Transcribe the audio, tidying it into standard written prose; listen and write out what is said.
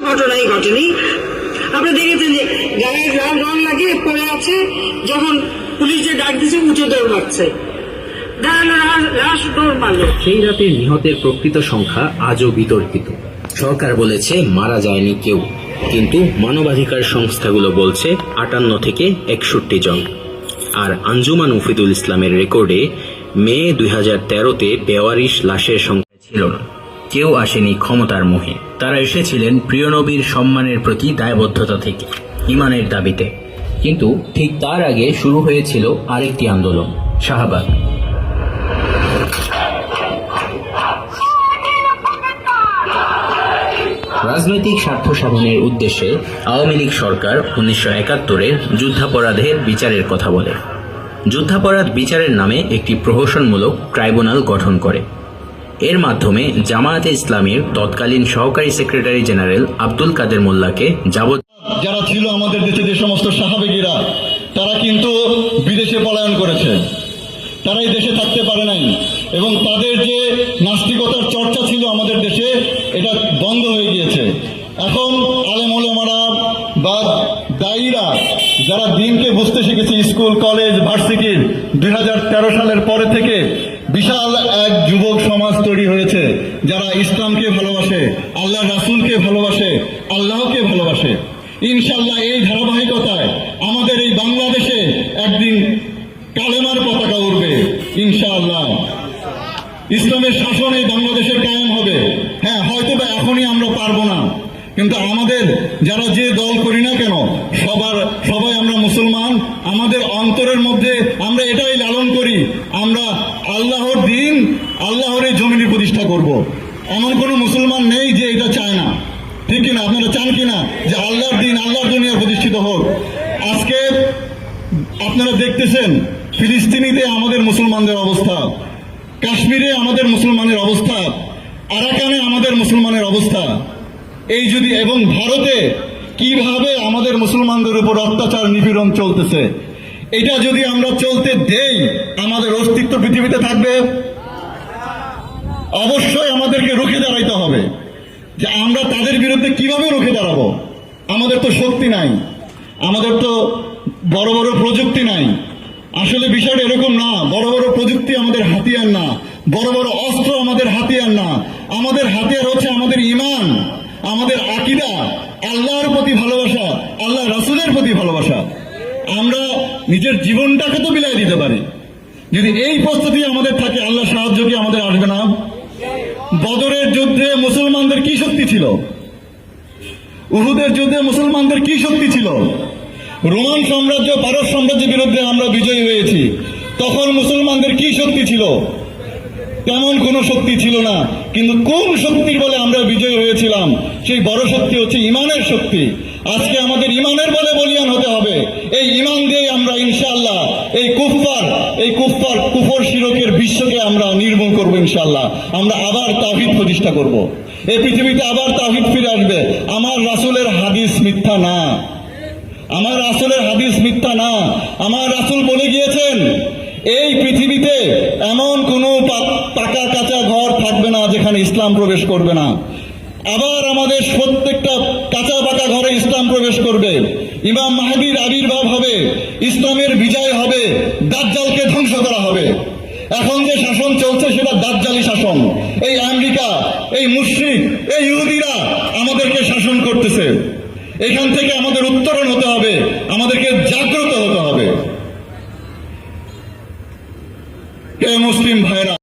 ঘটনাই ঘটেনি। আপনি দেখেছেন যে গায়ে লাল রং লাগিয়ে পড়ে আছে, যখন পুলিশ যে ডাক দিচ্ছে উঠে দৌড় মারছে, লাশ দৌড় মারল। সেই রাতে নিহতের প্রকৃত সংখ্যা আজও বিতর্কিত। সরকার বলেছে মারা যায়নি কেউ, কিন্তু মানবাধিকার সংস্থাগুলো বলছে 58 থেকে 61 জন। আর আঞ্জুমান মুফিদুল ইসলামের রেকর্ডে মে 2013-তে 42 লাশের সংখ্যা ছিল না। কেউ আসেনি ক্ষমতার মোহে, তারা এসেছিলেন প্রিয় নবীর সম্মানের প্রতি দায়বদ্ধতা থেকে, ইমানের দাবিতে। কিন্তু ঠিক তার আগে শুরু হয়েছিল আরেকটি আন্দোলন, শাহবাগ। রাজনৈতিক স্বার্থ সাধনের উদ্দেশ্যে আওয়ামী লীগ সরকার 1971-এ যুদ্ধাপরাধের বিচারের কথা বলে। যুদ্ধাপরাধ বিচারের নামে একটি প্রহসনমূলক ট্রাইব্যুনাল গঠন করে। এর মাধ্যমে জামায়াতে ইসলামীর তৎকালীন সহকারী সেক্রেটারি জেনারেল আব্দুল কাদের মোল্লাকে যারা ছিল আমাদের দেশে, যে সমস্ত সাহাবেগীরা, তারা কিন্তু বিদেশে পলায়ন করেছে, তারা এই দেশে থাকতে পারে নাই, এবং তাদের যে নাস্তিকতার চর্চা ছিল আমাদের দেশে, এটা বন্ধ হয়ে গিয়েছে। এখন আলেম ওলেমারা বা দায়ীরা যারা দিনকে বুঝতে শিখেছে, স্কুল কলেজ ভার্সিটির 2013 সালের পরে থেকে বিশাল এক যুবক সমাজ তৈরি হয়েছে, যারা ইসলামকে ভালোবাসে, আল্লাহ রাসূলকে ভালোবাসে, আল্লাহকে ভালোবাসে। ইনশাআল্লাহ এই ধারাবাহিকতায় আমাদের এই বাংলাদেশে একদিন কালেমার পতাকা উঠবে ইনশাআল্লাহ। ইসলামের শাসন এই বাংলাদেশে কায়েম হবে। হ্যাঁ, হয়তো বা এখনই আমরা পারবো না, কিন্তু আমাদের যারা যে দল করি না কেন, সবাই আমরা মুসলমান। আমাদের অন্তরের মধ্যে আমরা এটাই লালন করি, আমরা আল্লাহর দিন, আল্লাহর এই জমিনে প্রতিষ্ঠা করব। এমন কোনো মুসলমান নেই যে এটা চায় না, ঠিক কিনা? আপনারা চান কিনা যে আল্লাহর দিন, আল্লাহর দুনিয়া প্রতিষ্ঠিত হোক? আজকে আপনারা দেখতেছেন ফিলিস্তিনিতে আমাদের মুসলমানদের অবস্থা, কাশ্মীরে আমাদের মুসলমানের অবস্থা, আরাকানে আমাদের মুসলমানের অবস্থা, এই যদি, এবং ভারতে কিভাবে আমাদের মুসলমানদের উপর অত্যাচার নিপীড়ন চলতেছে, এটা যদি আমরা চলতে দেই, আমাদের অস্তিত্ব পৃথিবীতে থাকবে? অবশ্যই আমাদেরকে রুখে দাঁড়াইতে হবে। যে আমরা তাদের বিরুদ্ধে কিভাবে রুখে দাঁড়াবো? আমাদের তো শক্তি নাই, আমাদের তো বড় বড় প্রযুক্তি নাই। আসলে বিষয়টা এরকম না, বড় বড় প্রযুক্তি আমাদের হাতিয়ার না, বড় বড় অস্ত্র আমাদের হাতিয়ার না। আমাদের হাতিয়ার হচ্ছে আমাদের ঈমান, আমাদের আকীদা, আল্লাহর প্রতি ভালোবাসা, আল্লাহ রাসূলের প্রতি ভালোবাসা। আমরা নিজের জীবনটাকে তো বিলাই দিতে পারি। যদি এই প্রস্তুতি আমাদের থাকে, আল্লাহ সাহায্য কি আমাদের আসবে না? বদরের যুদ্ধে মুসলমানদের কি শক্তি ছিল? উহুদের যুদ্ধে মুসলমানদের কি শক্তি ছিল? রোমান সাম্রাজ্য, ভারত সাম্রাজ্যের বিরুদ্ধে আমরা বিজয়ী হয়েছি, তখন মুসলমানদের কি শক্তি ছিল? তেমন কোনো শক্তি ছিল না। কিন্তু কোন শক্তির বলে আমরা বিজয়ী হয়েছিলাম? সেই বড় শক্তি হচ্ছে ইমানের শক্তি। আজকে আমাদের ইমানের বলে বলিয়ান হতে হবে। এই ইমান দিয়ে আমরা ইনশাআল্লাহ এই কুফর শিরকের বিশ্বকে আমরা নির্মূল করবো ইনশাআল্লাহ। আমরা আবার তাওহীদ প্রতিষ্ঠা করব। এই পৃথিবীতে আবার তাওহীদ ফিরে আসবে। আমার রাসূলের হাদিস মিথ্যা না, আমার রাসূলের হাদিস মিথ্যা না। আমার রাসূল বলে গিয়েছেন, এই পৃথিবীতে এমন কোনো পাকা কাঁচা ঘর থাকবে না যেখানে ইসলাম প্রবেশ করবে না। আবার আমাদের প্রত্যেকটা কাঁচা পাকা ঘরে ইসলাম প্রবেশ করবে। ইমাম মাহদীর আবির্ভাব হবে, ইসলামের বিজয় হবে, দাজ্জালকে ধ্বংস করা হবে। এখন যে শাসন চলছে সেটা দাজ্জালি শাসন। এই আমেরিকা, এই মুশরিক, এই ইহুদিরা আমাদেরকে শাসন করতেছে। এখান থেকে আমাদের উত্তরণ হতে হবে, আমাদেরকে জাগ্রত হতে হবে। হে মুসলিম ভাইরা।